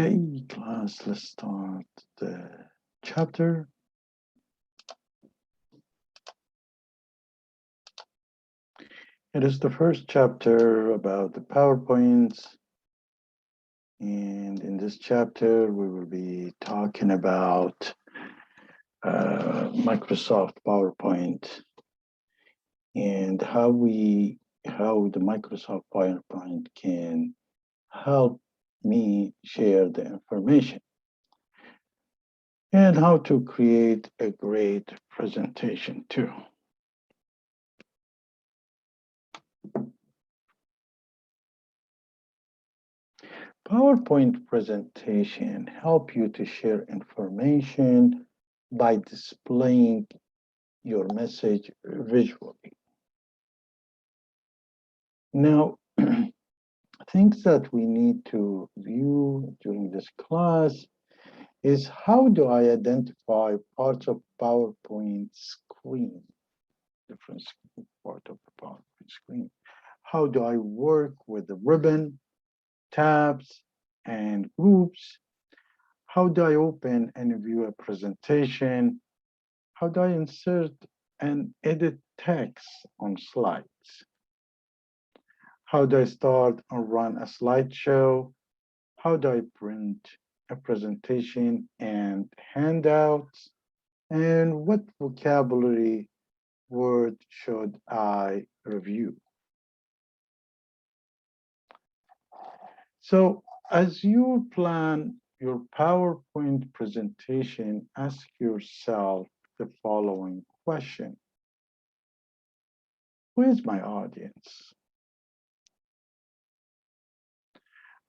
Okay, class, let's start the chapter. It is the first chapter about the PowerPoints. And in this chapter, we will be talking about Microsoft PowerPoint and how the Microsoft PowerPoint can help me share the information and how to create a great presentation too. PowerPoint presentation help you to share information by displaying your message visually. Now, things that we need to view during this class is how do I identify parts of PowerPoint screen, different part of the PowerPoint screen? How do I work with the ribbon, tabs, and groups? How do I open and view a presentation? How do I insert and edit text on slides? How do I start and run a slideshow? How do I print a presentation and handouts? And what vocabulary word should I review? So as you plan your PowerPoint presentation, ask yourself the following question. Who is my audience?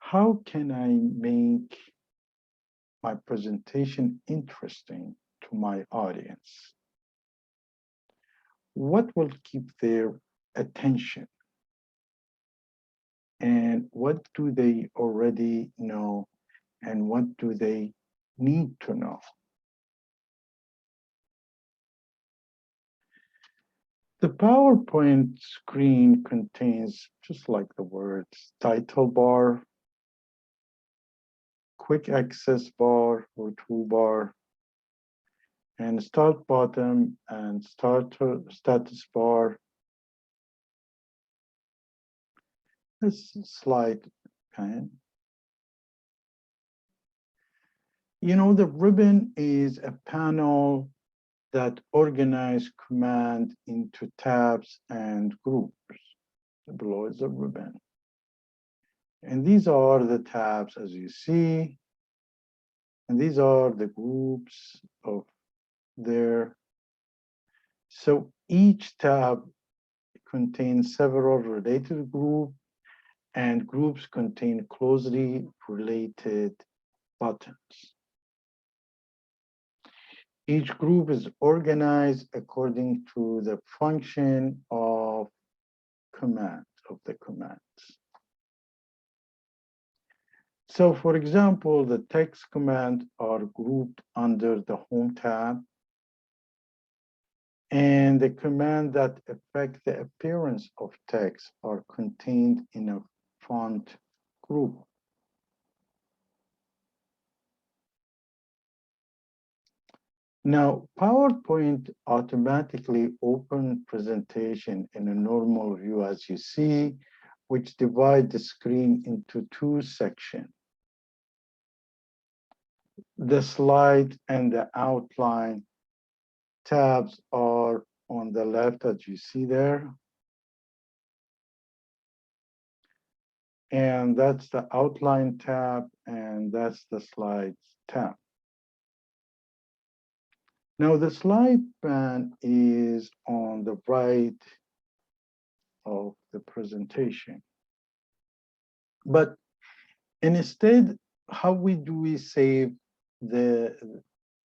How can I make my presentation interesting to my audience? What will keep their attention? And what do they already know? And what do they need to know? The PowerPoint screen contains, just like the words, title bar, quick access bar or toolbar, and start button and status bar. This slide pane. You know, the ribbon is a panel that organize command into tabs and groups. Below is the ribbon. And these are the tabs as you see. And these are the groups of there. So each tab contains several related groups, and groups contain closely related buttons. Each group is organized according to the function of the commands. So for example, the text commands are grouped under the Home tab, and the command that affect the appearance of text are contained in a font group. Now, PowerPoint automatically open presentation in a normal view as you see, which divide the screen into two sections. The slide and the outline tabs are on the left as you see there. And that's the outline tab, and that's the slides tab. Now the slide pane is on the right of the presentation. But instead, how do we save the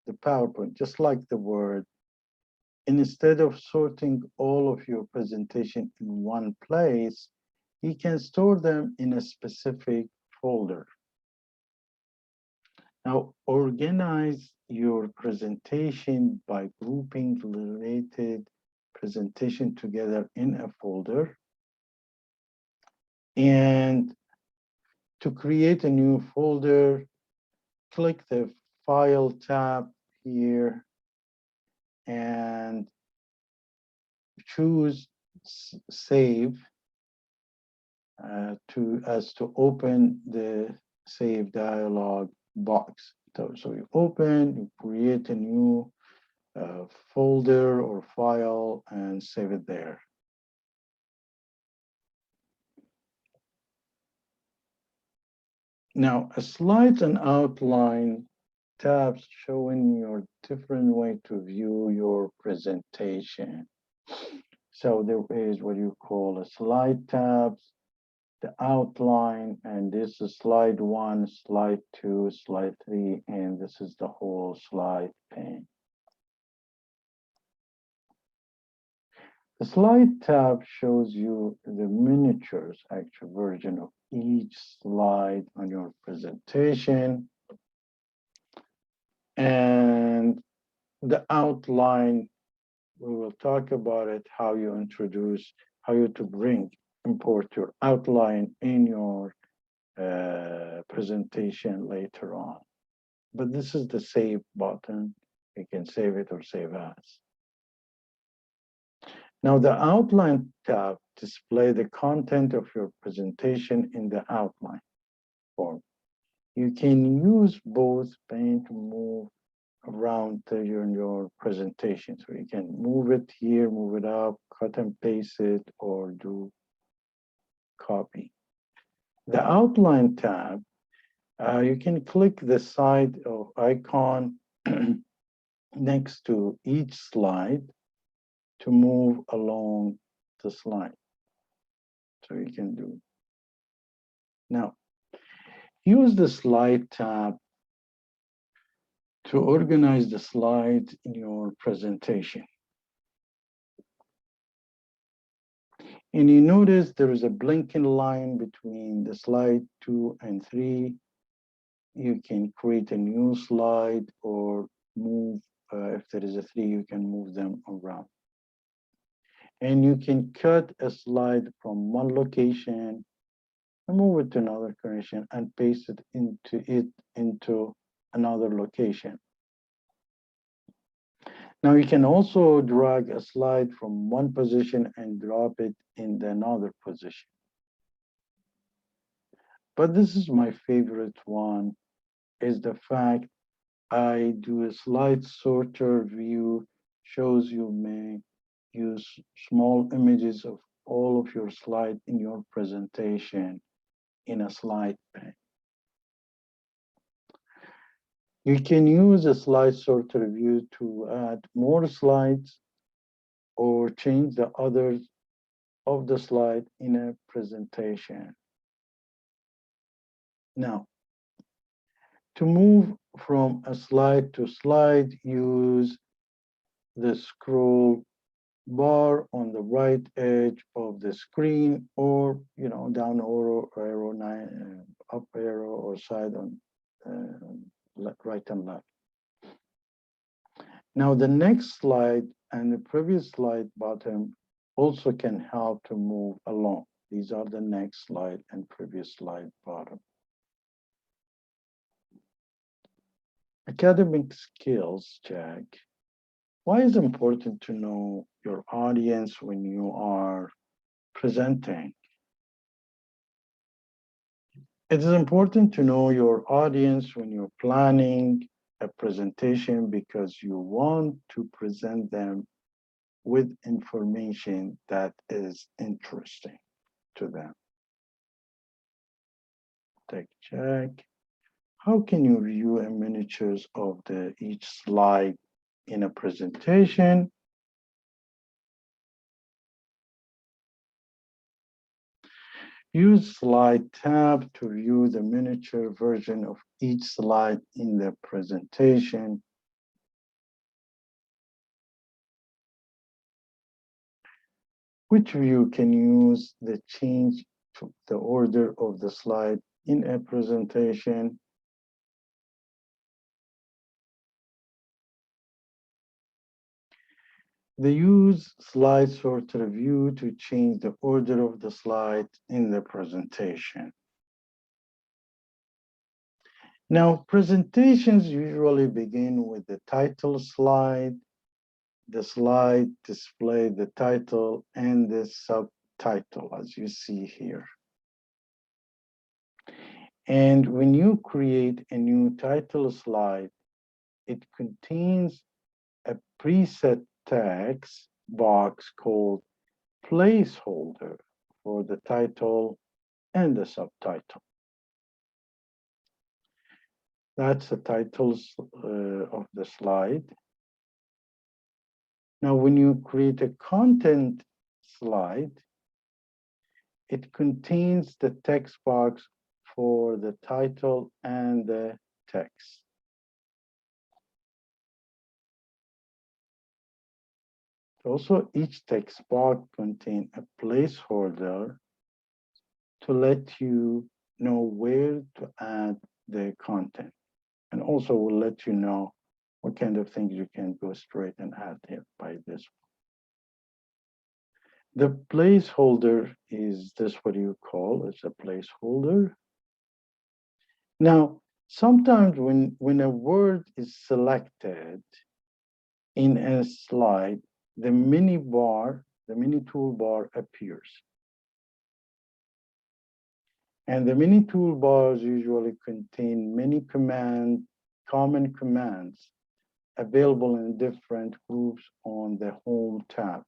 PowerPoint? Just like the Word, instead of sorting all of your presentation in one place, you can store them in a specific folder. Now, organize your presentation by grouping related presentation together in a folder. And to create a new folder, click the File tab here and choose Save to open the Save dialog box. So you open, you create a new folder or file and save it there. Now, a slides and outline tabs showing your different way to view your presentation. So there is what you call a slide tabs, the outline, and this is slide 1, slide 2, slide 3, and this is the whole slide pane. The slide tab shows you the miniatures, actual version of each slide on your presentation. And the outline, we will talk about it, how you introduce, how you to import your outline in your presentation later on. But this is the save button. You can save it or save as. Now the outline tab displays the content of your presentation in the outline form. You can use both pane to move around your presentation. So you can move it here, move it up, cut and paste it, or do copy. The outline tab, you can click the side of icon next to each slide to move along the slide. So you can do. Now, use the slide tab to organize the slides in your presentation. And you notice there is a blinking line between the slide 2 and 3. You can create a new slide or move, if there is a 3, you can move them around. And you can cut a slide from one location and move it to another location and paste it into another location. Now you can also drag a slide from one position and drop it in another position. But this is my favorite one, is the fact I do a slide sorter view, shows you may use small images of all of your slides in your presentation in a slide pane. You can use a slide sorter view to add more slides or change the others of the slide in a presentation. Now, to move from a slide to slide, use the scroll bar on the right edge of the screen, or down arrow, up arrow, or side on right and left. Now the next slide and the previous slide bottom also can help to move along. These are the next slide and previous slide bottom. Academic skills check. Why is it important to know your audience when you are presenting? It is important to know your audience when you're planning a presentation because you want to present them with information that is interesting to them. Take check. How can you view miniatures of each slide in a presentation? Use slide tab to view the miniature version of each slide in the presentation. Which view can use the change to the order of the slide in a presentation? They use slide sorter view to change the order of the slide in the presentation. Now, presentations usually begin with the title slide. The slide display the title and the subtitle, as you see here. And when you create a new title slide, it contains a preset text box called placeholder for the title and the subtitle. That's the titles of the slide. Now, when you create a content slide, it contains the text box for the title and the text. Also, each text box contains a placeholder to let you know where to add the content. And also will let you know what kind of things you can go straight and add here by this. The placeholder is this what you call, it's a placeholder. Now, sometimes when a word is selected in a slide, the mini toolbar appears. And the mini toolbars usually contain many common commands available in different groups on the Home tab.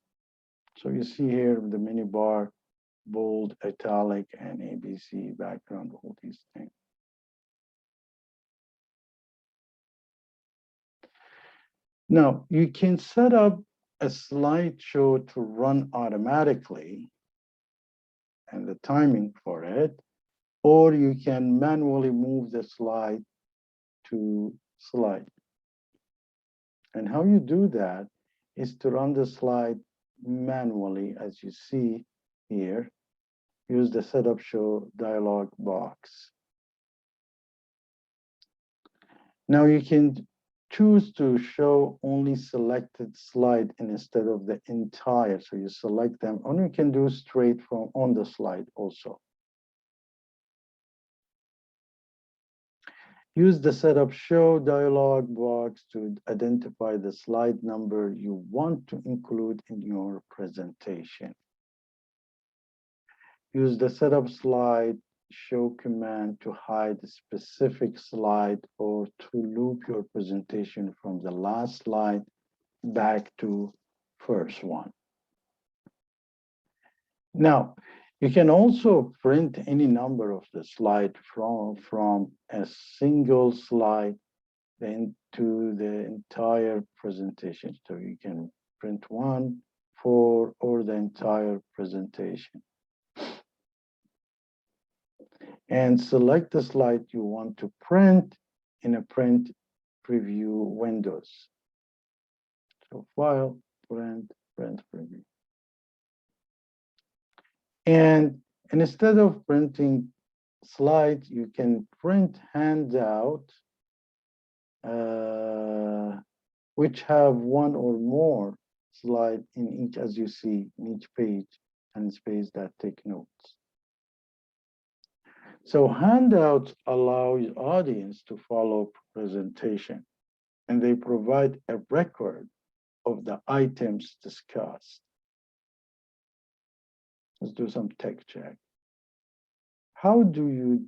So you see here the mini bar, bold, italic, and ABC background, all these things. Now, you can set up a slideshow to run automatically and the timing for it, or you can manually move the slide to slide. And how you do that is to run the slide manually, as you see here. Use the setup show dialog box. Now you can choose to show only selected slide instead of the entire. So you select them, or you can do straight from on the slide also. Use the setup show dialog box to identify the slide number you want to include in your presentation. Use the setup slide show command to hide a specific slide or to loop your presentation from the last slide back to first one. Now, you can also print any number of the slide from a single slide into the entire presentation. So you can print 1, 4, or the entire presentation. And select the slide you want to print in a print preview windows. So file, print preview. And instead of printing slides, you can print handout which have one or more slide in each, as you see, in each page, and space that take notes. So handouts allow the audience to follow presentation, and they provide a record of the items discussed. Let's do some text check. How do you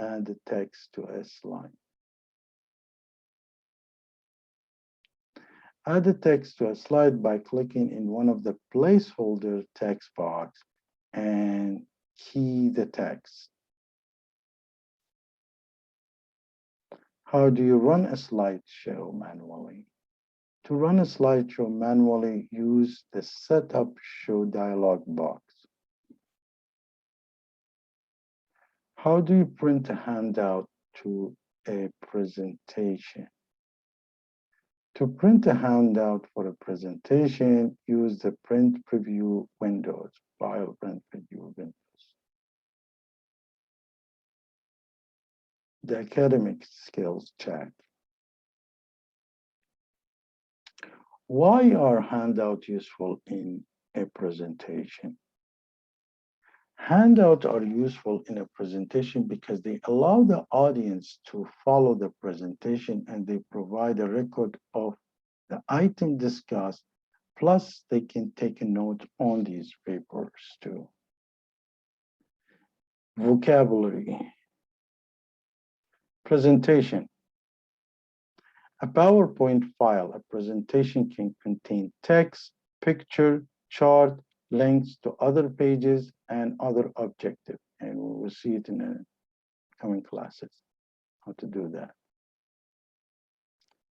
add the text to a slide? Add the text to a slide by clicking in one of the placeholder text box and key the text. How do you run a slideshow manually? To run a slideshow manually, use the Setup Show dialog box. How do you print a handout to a presentation? To print a handout for a presentation, use the print preview windows, file print preview windows. The academic skills check. Why are handouts useful in a presentation? Handouts are useful in a presentation because they allow the audience to follow the presentation and they provide a record of the item discussed. Plus, they can take a note on these papers too. Vocabulary. Presentation. A PowerPoint file, a presentation can contain text, picture, chart, links to other pages, and other objectives. And we will see it in the coming classes, how to do that.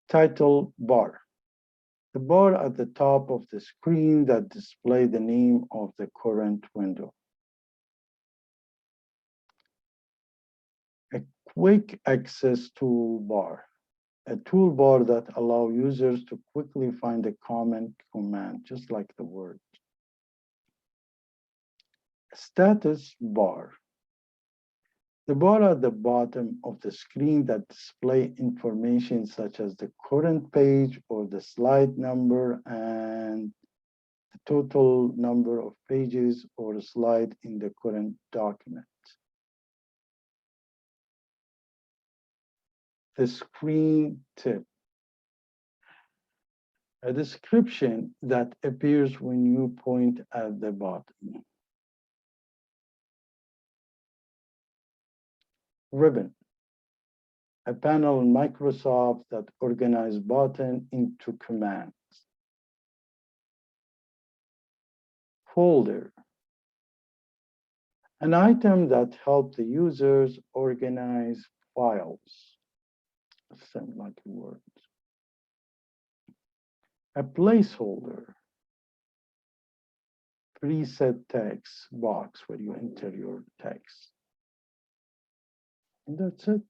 Title bar. The bar at the top of the screen that displays the name of the current window. A quick access toolbar. A toolbar that allows users to quickly find a common command, just like the word. Status bar. The bar at the bottom of the screen that display information such as the current page or the slide number and the total number of pages or slide in the current document. The screen tip. A description that appears when you point at the bottom. Ribbon. A panel in Microsoft that organizes buttons into commands. Folder. An item that helps the users organize files. Something like a word. A placeholder. Preset text box where you enter your text. And that's it.